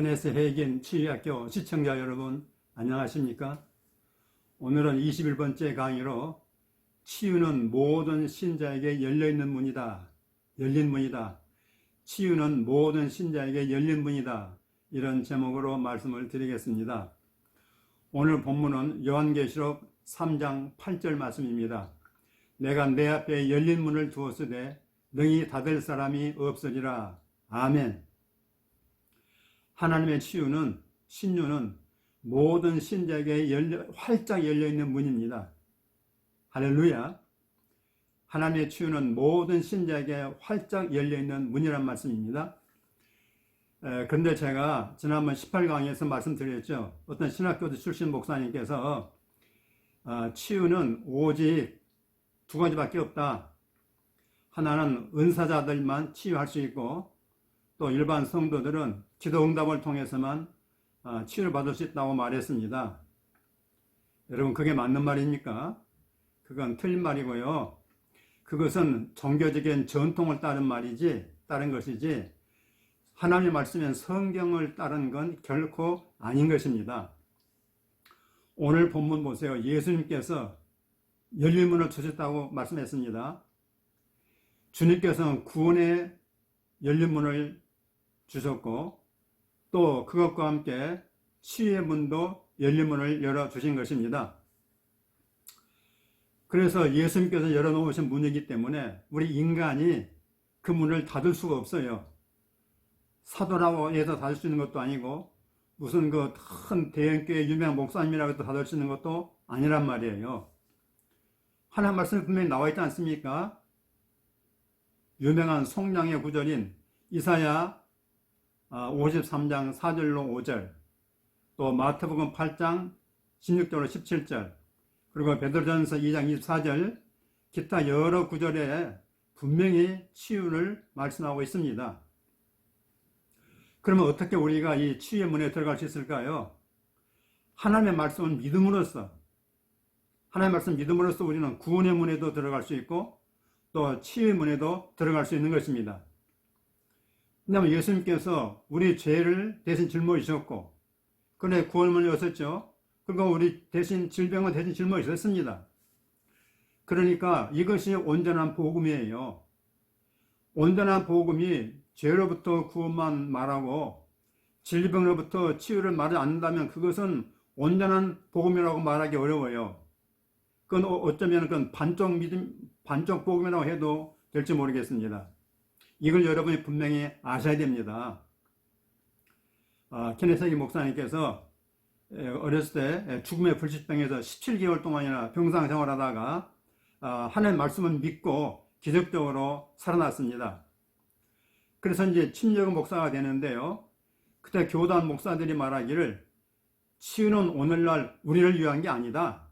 케네스 해긴 치유학교 시청자 여러분 안녕하십니까? 오늘은 21번째 강의로 치유는 모든 신자에게 열려있는 문이다. 열린 문이다. 치유는 모든 신자에게 열린 문이다. 이런 제목으로 말씀을 드리겠습니다. 오늘 본문은 요한계시록 3장 8절 말씀입니다. 내가 내 앞에 열린 문을 두었으되 능히 닫을 사람이 없으리라. 아멘. 하나님의 치유는, 신유는 모든 신자에게 활짝 열려있는 문입니다. 할렐루야. 하나님의 치유는 모든 신자에게 활짝 열려있는 문이란 말씀입니다. 그런데 제가 지난번 18강에서 말씀드렸죠. 어떤 신학교도 출신 목사님께서 치유는 오직 두 가지밖에 없다. 하나는 은사자들만 치유할 수 있고, 또 일반 성도들은 기도응답을 통해서만 치유를 받을 수 있다고 말했습니다. 여러분, 그게 맞는 말입니까? 그건 틀린 말이고요. 그것은 종교적인 전통을 따른 것이지 하나님의 말씀인 성경을 따른 건 결코 아닌 것입니다. 오늘 본문 보세요. 예수님께서 열린 문을 주셨다고 말씀했습니다. 주님께서는 구원의 열린 문을 주셨고, 또 그것과 함께 치유의 문도 열린 문을 열어주신 것입니다. 그래서 예수님께서 열어놓으신 문이기 때문에 우리 인간이 그 문을 닫을 수가 없어요. 사도라고 해서 닫을 수 있는 것도 아니고, 무슨 그 큰 대형교회 유명한 목사님이라고 해서 닫을 수 있는 것도 아니란 말이에요. 하나님 말씀이 분명히 나와 있지 않습니까? 유명한 송량의 구절인 이사야 53장 4절로 5절, 또 마태복음 8장 16절로 17절, 그리고 베드로전서 2장 24절, 기타 여러 구절에 분명히 치유를 말씀하고 있습니다. 그러면 어떻게 우리가 이 치유의 문에 들어갈 수 있을까요? 하나님의 말씀을 믿음으로써, 하나님의 말씀 믿음으로써 우리는 구원의 문에도 들어갈 수 있고, 또 치유의 문에도 들어갈 수 있는 것입니다. 왜냐하면 예수님께서 우리 죄를 대신 짊어지셨고, 그런데 구원문을 여셨죠. 그리고 우리 대신 질병을 대신 짊어지셨습니다. 그러니까 이것이 온전한 복음이에요. 온전한 복음이 죄로부터 구원만 말하고 질병으로부터 치유를 말하지 않는다면 그것은 온전한 복음이라고 말하기 어려워요. 그건 어쩌면 그건 반쪽 복음이라고 해도 될지 모르겠습니다. 이걸 여러분이 분명히 아셔야 됩니다. 케네스 목사님께서 어렸을 때 죽음의 불치병에서 17개월 동안이나 병상 생활하다가 하나님의 말씀을 믿고 기적적으로 살아났습니다. 그래서 이제 침례교 목사가 되는데요. 그때 교단 목사들이 말하기를 치유는 오늘날 우리를 위한 게 아니다.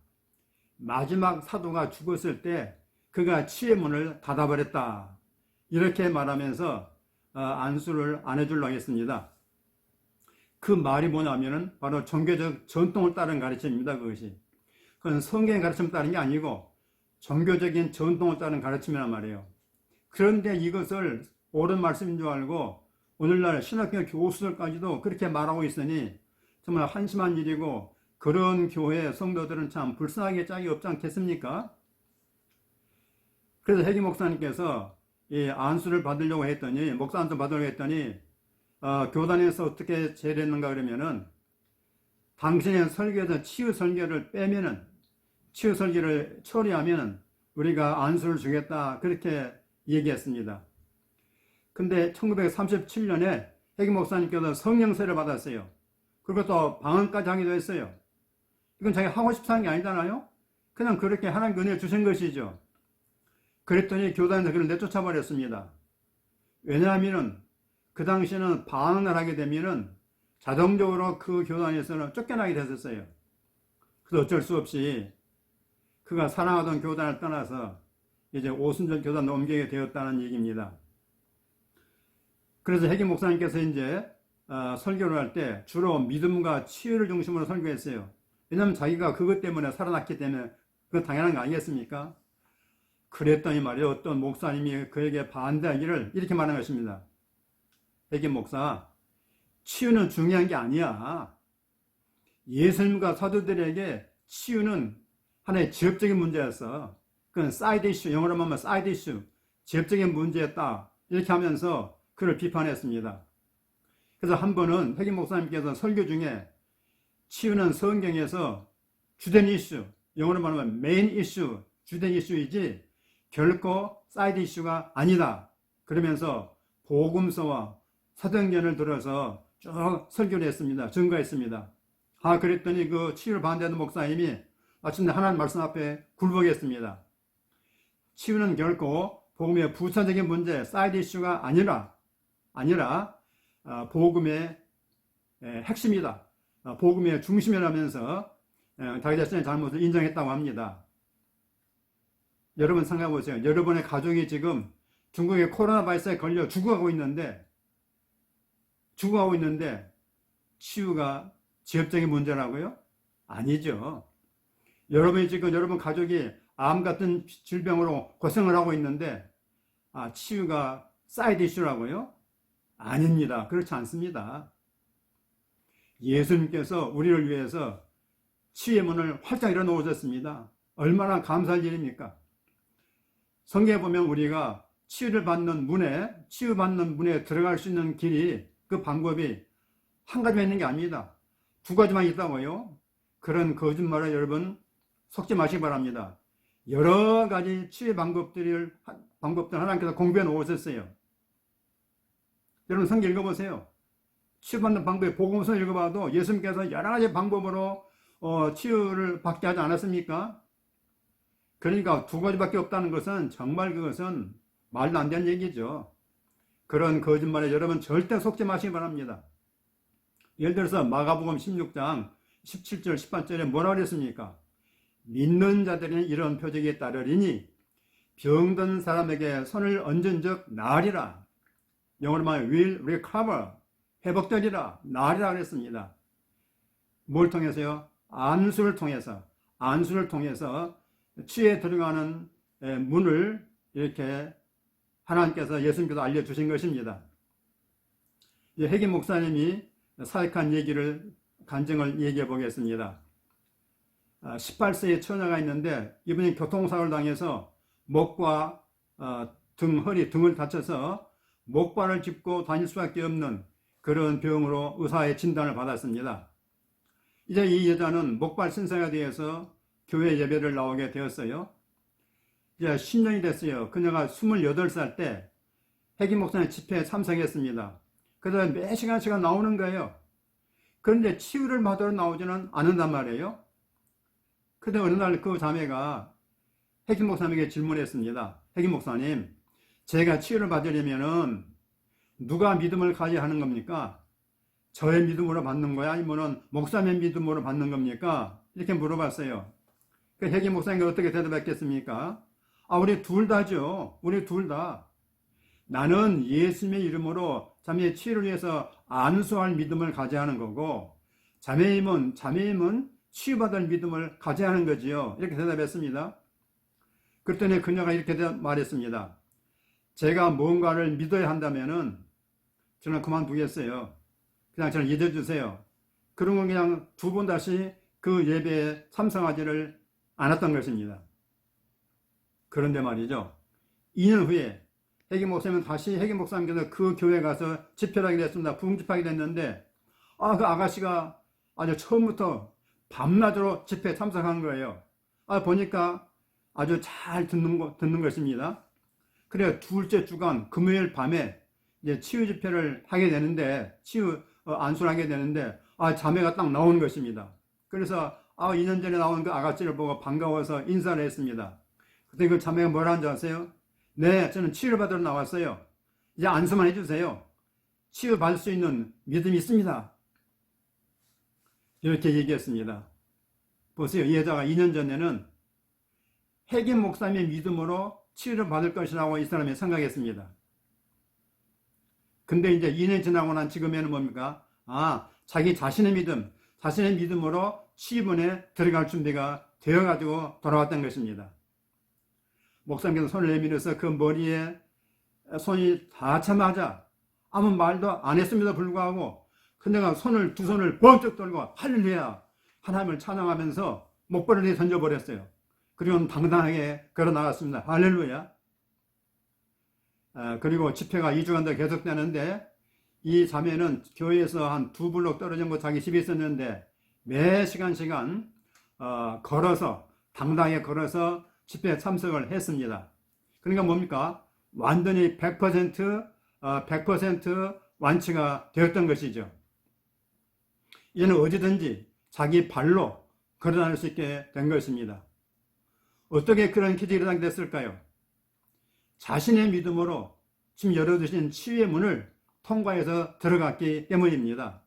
마지막 사도가 죽었을 때 그가 치유의 문을 닫아버렸다. 이렇게 말하면서 안수를 안 해주려고 했습니다. 그 말이 뭐냐면은 바로 종교적 전통을 따른 가르침입니다. 그건 성경의 가르침을 따른 게 아니고 종교적인 전통을 따른 가르침이란 말이에요. 그런데 이것을 옳은 말씀인 줄 알고 오늘날 신학교 교수들까지도 그렇게 말하고 있으니 정말 한심한 일이고, 그런 교회 성도들은 참 불쌍하게 짝이 없지 않겠습니까? 그래서 해기 목사님께서 이 안수를 받으려고 했더니, 목사 안수 받으려고 했더니, 교단에서 어떻게 제일했는가 그러면은, 당신의 설교에서 치유 설교를 빼면은, 치유 설교를 처리하면은, 우리가 안수를 주겠다. 그렇게 얘기했습니다. 근데 1937년에 해기 목사님께서 성령세를 받았어요. 그리고 또 방언까지 하기도 했어요. 이건 자기가 하고 싶어 하는 게 아니잖아요? 그냥 그렇게 하나님 은혜를 주신 것이죠. 그랬더니 교단에서 그를 내쫓아 버렸습니다. 왜냐하면 그 당시에는 방언을 하게 되면은 자동적으로 그 교단에서는 쫓겨나게 됐었어요. 그래서 어쩔 수 없이 그가 사랑하던 교단을 떠나서 이제 오순절 교단으로 옮기게 되었다는 얘기입니다. 그래서 해기 목사님께서 이제 설교를 할 때 주로 믿음과 치유를 중심으로 설교했어요. 왜냐하면 자기가 그것 때문에 살아났기 때문에 그건 당연한 거 아니겠습니까? 그랬더니 말이요, 어떤 목사님이 그에게 반대하기를 이렇게 말한 것입니다. 해기 목사, 치유는 중요한 게 아니야. 예수님과 사도들에게 치유는 하나의 지역적인 문제였어. 그건 사이드 이슈, 영어로 말하면 사이드 이슈, 지역적인 문제였다. 이렇게 하면서 그를 비판했습니다. 그래서 한 번은 혜기 목사님께서 설교 중에 치유는 성경에서 주된 이슈, 영어로 말하면 메인 이슈, 주된 이슈이지 결코 사이드 이슈가 아니다. 그러면서 복음서와 사도행전을 들어서 쭉 설교를 했습니다. 증거했습니다. 그랬더니 그 치유를 반대하는 목사님이 마침내 하나님 말씀 앞에 굴복했습니다. 치유는 결코 복음의 부차적인 문제, 사이드 이슈가 아니라 복음의 핵심이다. 복음의 중심이라면서 자기 자신의 잘못을 인정했다고 합니다. 여러분 생각해 보세요. 여러분의 가족이 지금 중국의 코로나 바이러스에 걸려 죽어가고 있는데 치유가 지역적인 문제라고요? 아니죠. 여러분이 지금 여러분 가족이 암 같은 질병으로 고생을 하고 있는데 치유가 사이드 이슈라고요? 아닙니다. 그렇지 않습니다. 예수님께서 우리를 위해서 치유의 문을 활짝 열어놓으셨습니다. 얼마나 감사할 일입니까? 성경에 보면 우리가 치유받는 문에 들어갈 수 있는 길이, 그 방법이 한 가지만 있는 게 아닙니다. 두 가지만 있다고요? 그런 거짓말에 여러분 속지 마시기 바랍니다. 여러 가지 치유 방법들 하나님께서 공부해 놓으셨어요. 여러분 성경 읽어보세요. 치유받는 방법에 복음서 읽어봐도 예수님께서 여러 가지 방법으로 치유를 받게 하지 않았습니까? 그러니까 두 가지밖에 없다는 것은 정말 그것은 말도 안 되는 얘기죠. 그런 거짓말에 여러분 절대 속지 마시기 바랍니다. 예를 들어서 마가복음 16장 17절 18절에 뭐라 그랬습니까? 믿는 자들은 이런 표적에 따르리니 병든 사람에게 손을 얹은 적 나으리라. 영어로 말하면 will recover, 회복되리라, 나으리라 그랬습니다. 뭘 통해서요? 안수를 통해서 치유에 들어가는 문을 이렇게 하나님께서, 예수님께서 알려주신 것입니다. 혜기 목사님이 사역한 간증을 얘기해 보겠습니다. 18세의 처녀가 있는데 이분이 교통사고를 당해서 목과 등을 다쳐서 목발을 짚고 다닐 수밖에 없는 그런 병으로 의사의 진단을 받았습니다. 이제 이 여자는 목발 신사가 되어서 교회 예배를 나오게 되었어요. 이제 10년이 됐어요. 그녀가 28살 때 혜기 목사님 집회에 참석했습니다. 그래서 매 시간씩 나오는 거예요. 그런데 치유를 받으러 나오지는 않는단 말이에요. 그런데 어느 날 그 자매가 혜기 목사님에게 질문했습니다. 혜기 목사님, 제가 치유를 받으려면은 누가 믿음을 가져야 하는 겁니까? 저의 믿음으로 받는 거야? 아니면 목사님의 믿음으로 받는 겁니까? 이렇게 물어봤어요. 그 혜기 목사님이 어떻게 대답했겠습니까? 우리 둘 다죠. 우리 둘 다. 나는 예수님의 이름으로 자매의 치유를 위해서 안수할 믿음을 가져야 하는 거고, 자매임은 치유받을 믿음을 가져야 하는 거지요. 이렇게 대답했습니다. 그랬더니 그녀가 이렇게 말했습니다. 제가 뭔가를 믿어야 한다면은 저는 그만두겠어요. 그냥 저를 잊어주세요. 그런 건 그냥 두 번 다시 그 예배에 참석하지를 않았던 것입니다. 그런데 말이죠. 2년 후에 혜기 목사님은 다시 혜기 목사님께서 그 교회에 가서 집회를 하게 됐습니다. 부흥집회하게 됐는데 그 아가씨가 아주 처음부터 밤낮으로 집회에 참석한 거예요. 보니까 아주 잘 듣는 것입니다. 그래 둘째 주간 금요일 밤에 이제 치유 집회를 하게 되는데 안수를 하게 되는데 자매가 딱 나오는 것입니다. 그래서 2년 전에 나온 그 아가씨를 보고 반가워서 인사를 했습니다. 그때 그 자매가 뭐라 하는지 아세요? 네, 저는 치유를 받으러 나왔어요. 이제 안수만 해주세요. 치유 받을 수 있는 믿음이 있습니다. 이렇게 얘기했습니다. 보세요. 이 여자가 2년 전에는 혜기 목사님의 믿음으로 치유를 받을 것이라고 이 사람이 생각했습니다. 근데 이제 2년 지나고 난 지금에는 뭡니까? 자기 자신의 믿음으로 치유문에 들어갈 준비가 되어가지고 돌아왔던 것입니다. 목사님께서 손을 내밀어서 그 머리에 손이 닿자마자 아무 말도 안 했음에도 불구하고 근데가 두 손을 번쩍 들고 할렐루야 하나님을 찬양하면서 목걸이를 던져버렸어요. 그리고 당당하게 걸어 나갔습니다. 할렐루야. 그리고 집회가 2주간 더 계속되는데 이 자매는 교회에서 한 2블록 떨어진 곳 자기 집에 있었는데 매 시간 걸어서 당당하게 걸어서 집회에 참석을 했습니다. 그러니까 뭡니까? 완전히 100% 완치가 되었던 것이죠. 이는 어디든지 자기 발로 걸어다닐 수 있게 된 것입니다. 어떻게 그런 기적이 일어나게 됐을까요? 자신의 믿음으로 지금 열어두신 치유의 문을 통과해서 들어갔기 때문입니다.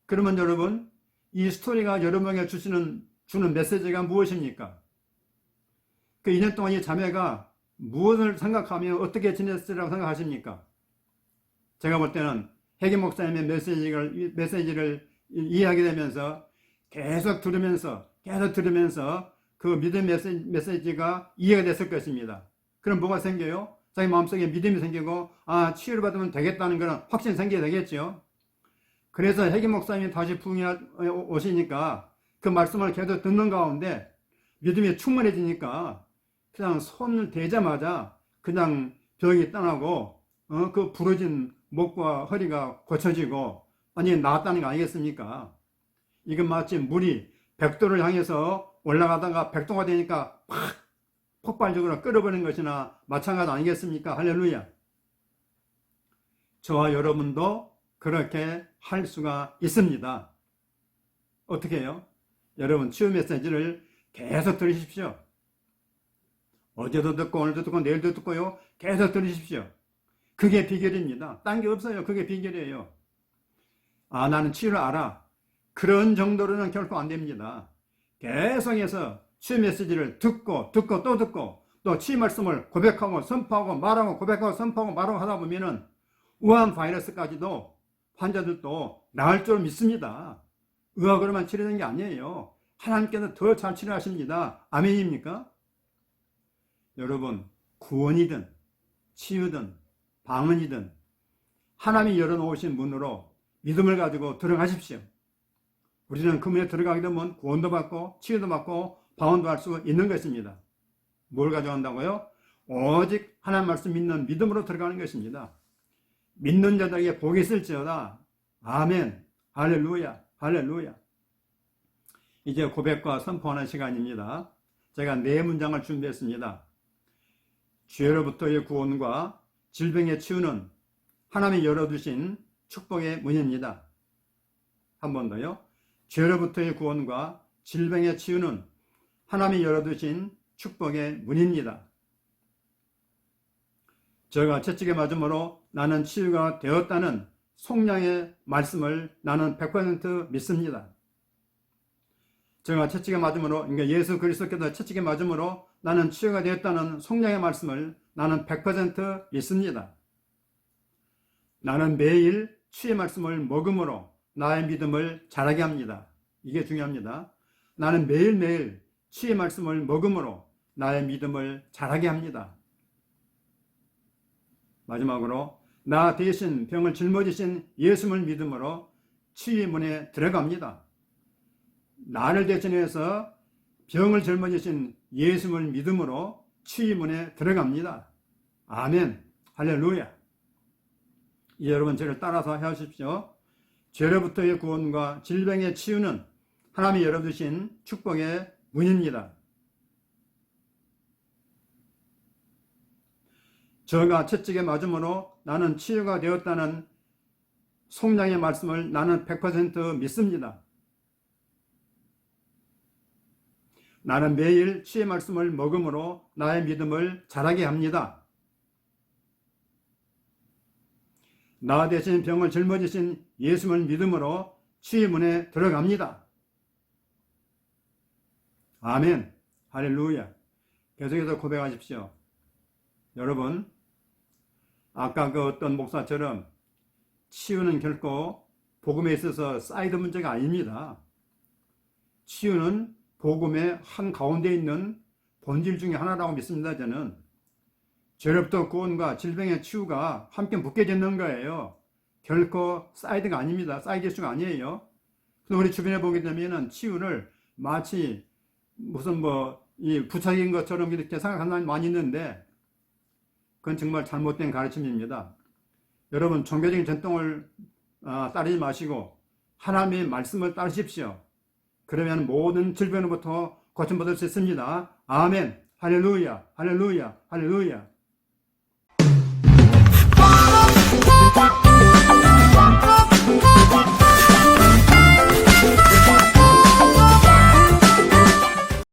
그러면 여러분, 이 스토리가 여러분에게 주는 메시지가 무엇입니까? 그 2년 동안 이 자매가 무엇을 생각하며 어떻게 지냈으라고 생각하십니까? 제가 볼 때는 해기 목사님의 메시지를 이해하게 되면서 계속 들으면서 그 믿음 메시지가 이해가 됐을 것입니다. 그럼 뭐가 생겨요? 자기 마음속에 믿음이 생기고 치유를 받으면 되겠다는 그런 확신이 생기게 되겠죠. 그래서 해기 목사님이 다시 부흥이 오시니까 그 말씀을 계속 듣는 가운데 믿음이 충만해지니까 그냥 손을 대자마자 그냥 병이 떠나고 그 부러진 목과 허리가 고쳐지고 완전히 나았다는 거 아니겠습니까? 이건 마치 물이 100도를 향해서 올라가다가 100도가 되니까 팍 폭발적으로 끓어버리는 것이나 마찬가지 아니겠습니까? 할렐루야. 저와 여러분도 그렇게 할 수가 있습니다. 어떻게 해요? 여러분 치유 메시지를 계속 들으십시오. 어제도 듣고 오늘도 듣고 내일도 듣고요. 계속 들으십시오. 그게 비결입니다. 딴 게 없어요. 그게 비결이에요. 나는 치유를 알아. 그런 정도로는 결코 안 됩니다. 계속해서 치유 메시지를 듣고 또 듣고 또 치유 말씀을 고백하고 선포하고 말하고 고백하고 선포하고 말하고 하다 보면은 우한 바이러스까지도 환자들도 나을 줄 믿습니다. 의학으로만 치료되는 게 아니에요. 하나님께서 더 잘 치료하십니다. 아멘입니까? 여러분, 구원이든 치유든 방언이든 하나님이 열어놓으신 문으로 믿음을 가지고 들어가십시오. 우리는 그 문에 들어가게 되면 구원도 받고 치유도 받고 방언도 할 수 있는 것입니다. 뭘 가져간다고요? 오직 하나님 말씀 믿는 믿음으로 들어가는 것입니다. 믿는 자들에게 복이 있을지어다. 아멘. 할렐루야. 할렐루야. 이제 고백과 선포하는 시간입니다. 제가 4문장을 준비했습니다. 죄로부터의 구원과 질병의 치유는 하나님이 열어두신 축복의 문입니다. 한 번 더요. 죄로부터의 구원과 질병의 치유는 하나님이 열어두신 축복의 문입니다. 저가 채찍에 맞음으로 나는 치유가 되었다는 속량의 말씀을 나는 100% 믿습니다. 제가 채찍에 맞음으로, 그러니까 예수 그리스도께서 채찍에 맞음으로 나는 치유가 되었다는 속량의 말씀을 나는 100% 믿습니다. 나는 매일 치유의 말씀을 먹음으로 나의 믿음을 자라게 합니다. 이게 중요합니다. 나는 매일매일 치유의 말씀을 먹음으로 나의 믿음을 자라게 합니다. 마지막으로 나 대신 병을 짊어지신 예수를 믿음으로 치유의 문에 들어갑니다. 나를 대신해서 병을 짊어지신 예수를 믿음으로 치유의 문에 들어갑니다. 아멘. 할렐루야. 이제 여러분 저를 따라서 하십시오. 죄로부터의 구원과 질병의 치유는 하나님이 열어두신 축복의 문입니다. 저가 채찍에 맞음으로 나는 치유가 되었다는 속량의 말씀을 나는 100% 믿습니다. 나는 매일 치유의 말씀을 먹음으로 나의 믿음을 자라게 합니다. 나 대신 병을 짊어지신 예수를 믿음으로 치유의 문에 들어갑니다. 아멘. 할렐루야. 계속해서 고백하십시오. 여러분, 아까 그 어떤 목사처럼 치유는 결코 복음에 있어서 사이드 문제가 아닙니다. 치유는 복음의 한가운데 있는 본질 중에 하나라고 믿습니다. 저는 죄로부터 구원과 질병의 치유가 함께 묶여져 있는 거예요. 결코 사이드가 아닙니다. 사이드 이슈가 아니에요. 그래서 우리 주변에 보게 되면은 치유를 마치 무슨 이 부차적인 것처럼 이렇게 생각하는 사람이 많이 있는데, 그건 정말 잘못된 가르침입니다. 여러분, 종교적인 전통을 따르지 마시고 하나님의 말씀을 따르십시오. 그러면 모든 질병으로부터 고침받을 수 있습니다. 아멘. 할렐루야, 할렐루야, 할렐루야.